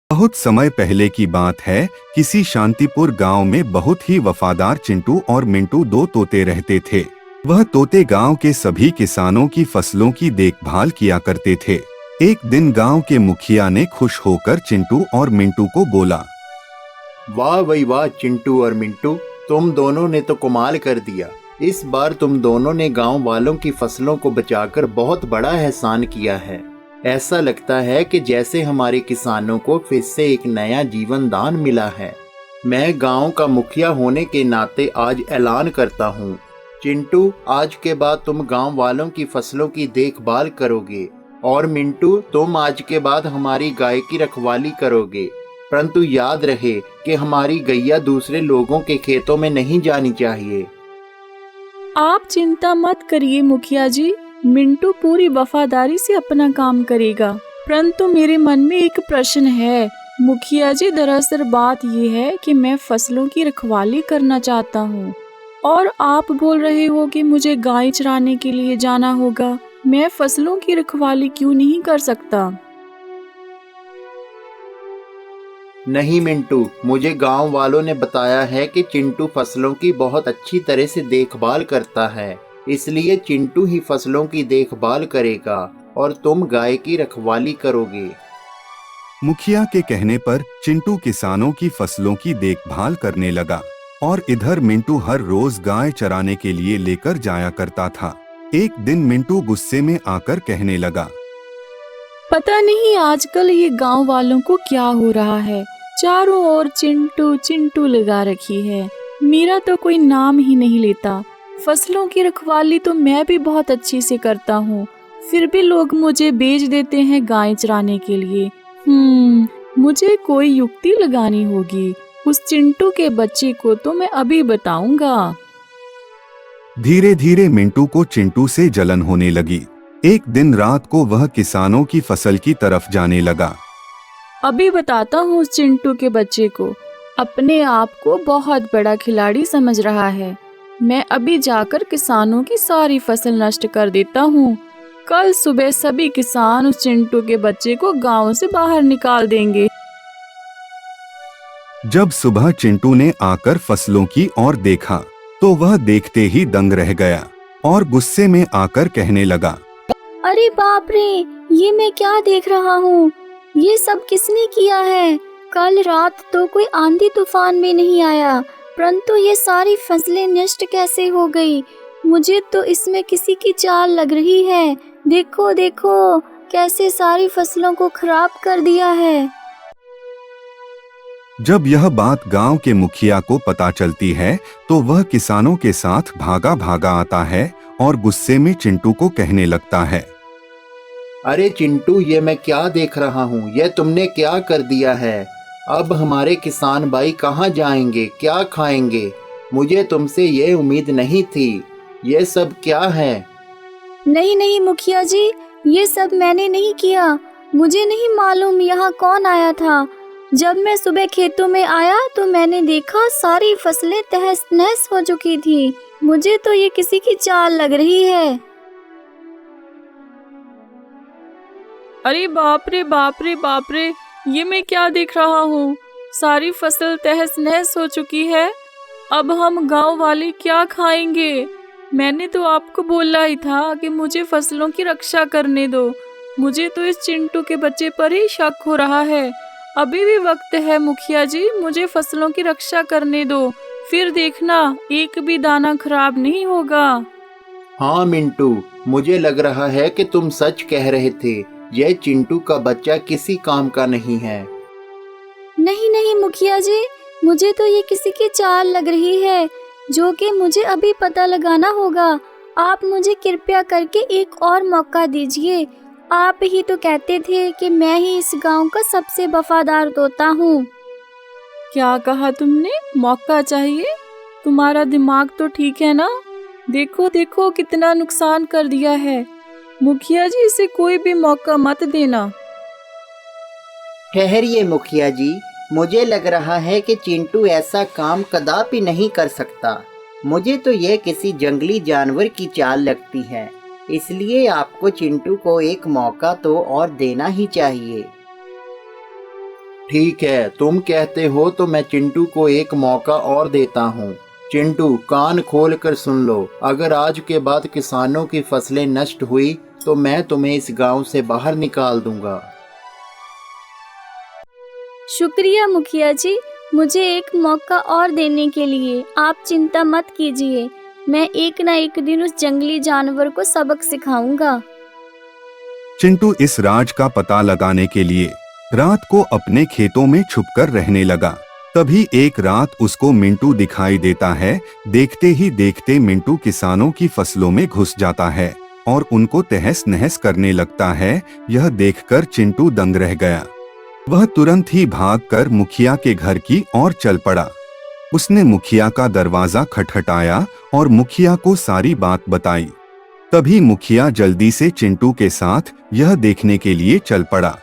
बहुत समय पहले की बात है। किसी शांतिपुर गांव में बहुत ही वफादार चिंटू और मिंटू दो तोते रहते थे। वह तोते गांव के सभी किसानों की फसलों की देखभाल किया करते थे। एक दिन गांव के मुखिया ने खुश होकर चिंटू और मिंटू को बोला, वाह भाई वाह चिंटू और मिंटू, तुम दोनों ने तो कमाल कर दिया। इस बार तुम दोनों ने गांव वालों की फसलों को बचाकर बहुत बड़ा एहसान किया है। ऐसा लगता है कि जैसे हमारे किसानों को फिर से एक नया जीवन दान मिला है। मैं गांव का मुखिया होने के नाते आज ऐलान करता हूँ, चिंटू आज के बाद तुम गांव वालों की फसलों की देखभाल करोगे और मिंटू तुम आज के बाद हमारी गाय की रखवाली करोगे। परंतु याद रहे कि हमारी गैया दूसरे लोगों के खेतों में नहीं जानी चाहिए। आप चिंता मत करिए मुखिया जी, मिंटू पूरी वफादारी से अपना काम करेगा। परंतु मेरे मन में एक प्रश्न है मुखिया जी, दरअसल बात ये है कि मैं फसलों की रखवाली करना चाहता हूँ और आप बोल रहे हो कि मुझे गाय चराने के लिए जाना होगा। मैं फसलों की रखवाली क्यों नहीं कर सकता? नहीं मिंटू, मुझे गांव वालों ने बताया है कि चिंटू फसलों की बहुत अच्छी तरह से देखभाल करता है, इसलिए चिंटू ही फसलों की देखभाल करेगा और तुम गाय की रखवाली करोगे। मुखिया के कहने पर चिंटू किसानों की फसलों की देखभाल करने लगा और इधर मिंटू हर रोज गाय चराने के लिए लेकर जाया करता था। एक दिन मिंटू गुस्से में आकर कहने लगा, पता नहीं आजकल ये गांव वालों को क्या हो रहा है, चारों ओर चिंटू चिंटू लगा रखी है। मेरा तो कोई नाम ही नहीं लेता। फसलों की रखवाली तो मैं भी बहुत अच्छी से करता हूँ, फिर भी लोग मुझे बेच देते हैं गाय चराने के लिए। मुझे कोई युक्ति लगानी होगी। उस चिंटू के बच्चे को तो मैं अभी बताऊंगा। धीरे धीरे मिंटू को चिंटू से जलन होने लगी। एक दिन रात को वह किसानों की फसल की तरफ जाने लगा। अभी बताता हूँ उस चिंटू के बच्चे को, अपने आप को बहुत बड़ा खिलाड़ी समझ रहा है। मैं अभी जाकर किसानों की सारी फसल नष्ट कर देता हूँ। कल सुबह सभी किसान उस चिंटू के बच्चे को गांव से बाहर निकाल देंगे। जब सुबह चिंटू ने आकर फसलों की ओर देखा तो वह देखते ही दंग रह गया और गुस्से में आकर कहने लगा, अरे बाप रे, ये मैं क्या देख रहा हूँ? ये सब किसने किया है? कल रात तो कोई आंधी तूफान भी नहीं आया, परंतु ये सारी फसलें नष्ट कैसे हो गई? मुझे तो इसमें किसी की चाल लग रही है। देखो देखो कैसे सारी फसलों को खराब कर दिया है। जब यह बात गांव के मुखिया को पता चलती है तो वह किसानों के साथ भागा भागा आता है और गुस्से में चिंटू को कहने लगता है, अरे चिंटू, ये मैं क्या देख रहा हूँ? ये तुमने क्या कर दिया है? अब हमारे किसान भाई कहाँ जाएंगे, क्या खाएंगे? मुझे तुमसे ये उम्मीद नहीं थी। ये सब क्या है? नहीं नहीं मुखिया जी, ये सब मैंने नहीं किया। मुझे नहीं मालूम यहाँ कौन आया था। जब मैं सुबह खेतों में आया तो मैंने देखा सारी फसलें तहस नहस हो चुकी थी। मुझे तो ये किसी की चाल लग रही है। अरे बाप रे बाप रे बाप रे, ये मैं क्या देख रहा हूँ? सारी फसल तहस नहस हो चुकी है। अब हम गांव वाले क्या खाएंगे? मैंने तो आपको बोला ही था कि मुझे फसलों की रक्षा करने दो। मुझे तो इस चिंटू के बच्चे पर ही शक हो रहा है। अभी भी वक्त है मुखिया जी, मुझे फसलों की रक्षा करने दो, फिर देखना एक भी दाना खराब नहीं होगा। हाँ मिंटू, मुझे लग रहा है कि तुम सच कह रहे थे। यह चिंटू का बच्चा किसी काम का नहीं है। नहीं नहीं मुखिया जी, मुझे तो ये किसी की चाल लग रही है, जो कि मुझे अभी पता लगाना होगा। आप मुझे कृपया करके एक और मौका दीजिए। आप ही तो कहते थे कि मैं ही इस गांव का सबसे वफादार तोता हूँ। क्या कहा तुमने? मौका चाहिए? तुम्हारा दिमाग तो ठीक है ना? देखो देखो कितना नुकसान कर दिया है। मुखिया जी, इसे कोई भी मौका मत देना। ठहरिए मुखिया जी, मुझे लग रहा है कि चिंटू ऐसा काम कदापि नहीं कर सकता। मुझे तो यह किसी जंगली जानवर की चाल लगती है, इसलिए आपको चिंटू को एक मौका तो और देना ही चाहिए। ठीक है, तुम कहते हो तो मैं चिंटू को एक मौका और देता हूँ। चिंटू, कान खोल कर सुन लो, अगर आज के बाद किसानों की फसलें नष्ट हुई तो मैं तुम्हें इस गांव से बाहर निकाल दूंगा। शुक्रिया मुखिया जी, मुझे एक मौका और देने के लिए। आप चिंता मत कीजिए, मैं एक ना एक दिन उस जंगली जानवर को सबक सिखाऊंगा। चिंटू इस राज का पता लगाने के लिए रात को अपने खेतों में छुपकर रहने लगा। तभी एक रात उसको मिंटू दिखाई देता है। देखते ही देखते मिंटू किसानों की फसलों में घुस जाता है और उनको तहस नहस करने लगता है। यह देखकर चिंटू दंग रह गया। वह तुरंत ही भागकर मुखिया के घर की ओर चल पड़ा। उसने मुखिया का दरवाजा खटखटाया और मुखिया को सारी बात बताई। तभी मुखिया जल्दी से चिंटू के साथ यह देखने के लिए चल पड़ा।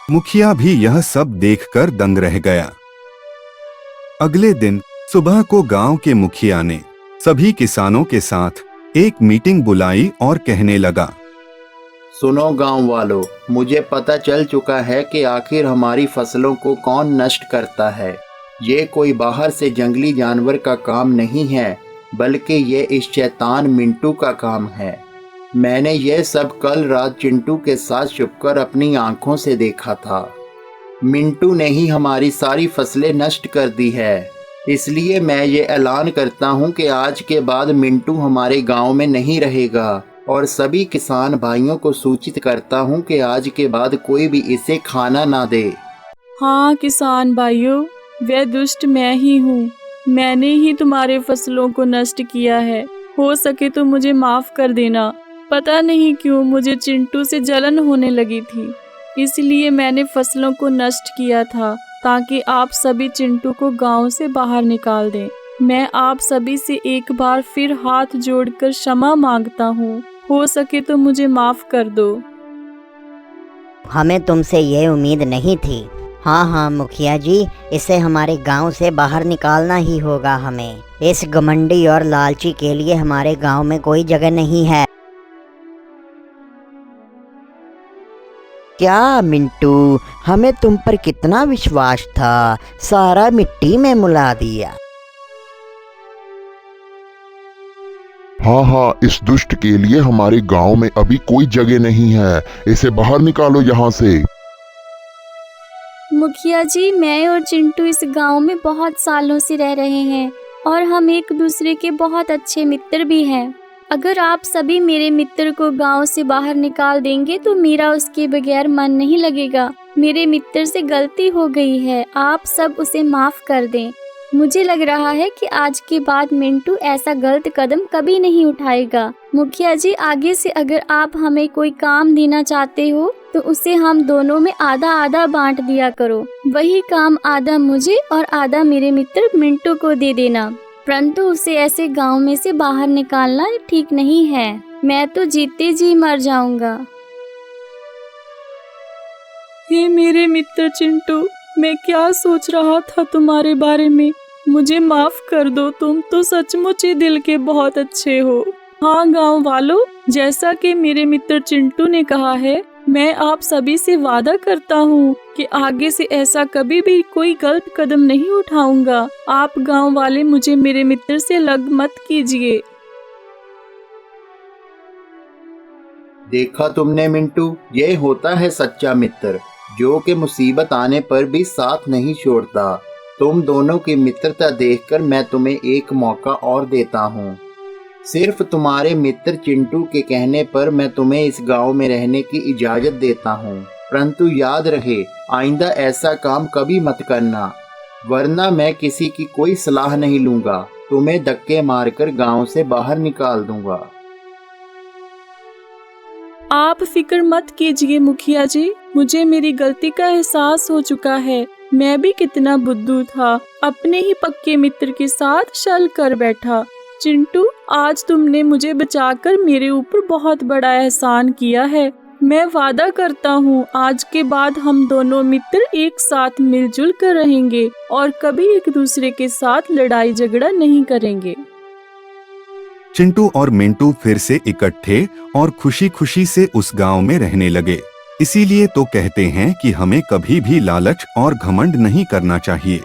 मुखिया भी यह सब देखकर दंग रह गया। अगले दिन सुबह को गांव के मुखिया ने सभी किसानों के साथ एक मीटिंग बुलाई और कहने लगा, सुनो गांव वालों, मुझे पता चल चुका है कि आखिर हमारी फसलों को कौन नष्ट करता है। ये कोई बाहर से जंगली जानवर का काम नहीं है, बल्कि ये इस शैतान मिंटू का काम है। मैंने ये सब कल रात चिंटू के साथ छुपकर अपनी आंखों से देखा था। मिंटू ने ही हमारी सारी फसलें नष्ट कर दी है। इसलिए मैं ये ऐलान करता हूँ कि आज के बाद मिंटू हमारे गांव में नहीं रहेगा और सभी किसान भाइयों को सूचित करता हूँ कि आज के बाद कोई भी इसे खाना ना दे। हाँ किसान भाइयों, वह दुष्ट मैं ही हूँ। मैंने ही तुम्हारे फसलों को नष्ट किया है। हो सके तो मुझे माफ कर देना। पता नहीं क्यों मुझे चिंटू से जलन होने लगी थी, इसलिए मैंने फसलों को नष्ट किया था ताकि आप सभी चिंटू को गांव से बाहर निकाल दें। मैं आप सभी से एक बार फिर हाथ जोड़कर क्षमा मांगता हूँ। हो सके तो मुझे माफ कर दो। हमें तुमसे ये उम्मीद नहीं थी। हाँ मुखिया जी, इसे हमारे गांव से बाहर निकालना ही होगा हमें। इस घमंडी और लालची के लिए हमारे गांव में कोई जगह नहीं है। क्या मिंटू, हमें तुम पर कितना विश्वास था, सारा मिट्टी में मिला दिया। हाँ, इस दुष्ट के लिए हमारे गांव में अभी कोई जगह नहीं है। इसे बाहर निकालो यहाँ से। मुखिया जी, मैं और चिंटू इस गांव में बहुत सालों से रह रहे हैं और हम एक दूसरे के बहुत अच्छे मित्र भी हैं। अगर आप सभी मेरे मित्र को गांव से बाहर निकाल देंगे तो मेरा उसके बगैर मन नहीं लगेगा। मेरे मित्र से गलती हो गई है, आप सब उसे माफ कर दें। मुझे लग रहा है कि आज के बाद मिंटू ऐसा गलत कदम कभी नहीं उठाएगा। मुखिया जी, आगे से अगर आप हमें कोई काम देना चाहते हो तो उसे हम दोनों में आधा आधा बांट दिया करो। वही काम आधा मुझे और आधा मेरे मित्र मिंटू को दे देना, परंतु उसे ऐसे गांव में से बाहर निकालना ठीक नहीं है। मैं तो जीते जी मर जाऊंगा। हे मेरे मित्र चिंटू, मैं क्या सोच रहा था तुम्हारे बारे में। मुझे माफ कर दो, तुम तो सचमुच ही दिल के बहुत अच्छे हो। हाँ गांव वालों, जैसा कि मेरे मित्र चिंटू ने कहा है, मैं आप सभी से वादा करता हूँ कि आगे से ऐसा कभी भी कोई गलत कदम नहीं उठाऊंगा। आप गांव वाले मुझे मेरे मित्र से अलग मत कीजिए। देखा तुमने मिंटू, ये होता है सच्चा मित्र, जो कि मुसीबत आने पर भी साथ नहीं छोड़ता। तुम दोनों की मित्रता देखकर मैं तुम्हें एक मौका और देता हूँ। सिर्फ तुम्हारे मित्र चिंटू के कहने पर मैं तुम्हें इस गांव में रहने की इजाजत देता हूँ, परंतु याद रहे आइंदा ऐसा काम कभी मत करना, वरना मैं किसी की कोई सलाह नहीं लूंगा। तुम्हें धक्के मारकर गांव से बाहर निकाल दूंगा। आप फिक्र मत कीजिए मुखिया जी, मुझे मेरी गलती का एहसास हो चुका है। मैं भी कितना बुद्धू था, अपने ही पक्के मित्र के साथ छल कर बैठा। चिंटू, आज तुमने मुझे बचाकर मेरे ऊपर बहुत बड़ा एहसान किया है। मैं वादा करता हूँ आज के बाद हम दोनों मित्र एक साथ मिलजुल कर रहेंगे और कभी एक दूसरे के साथ लड़ाई झगड़ा नहीं करेंगे। चिंटू और मिंटू फिर से इकट्ठे और खुशी खुशी से उस गांव में रहने लगे। इसीलिए तो कहते हैं कि हमें कभी भी लालच और घमंड नहीं करना चाहिए।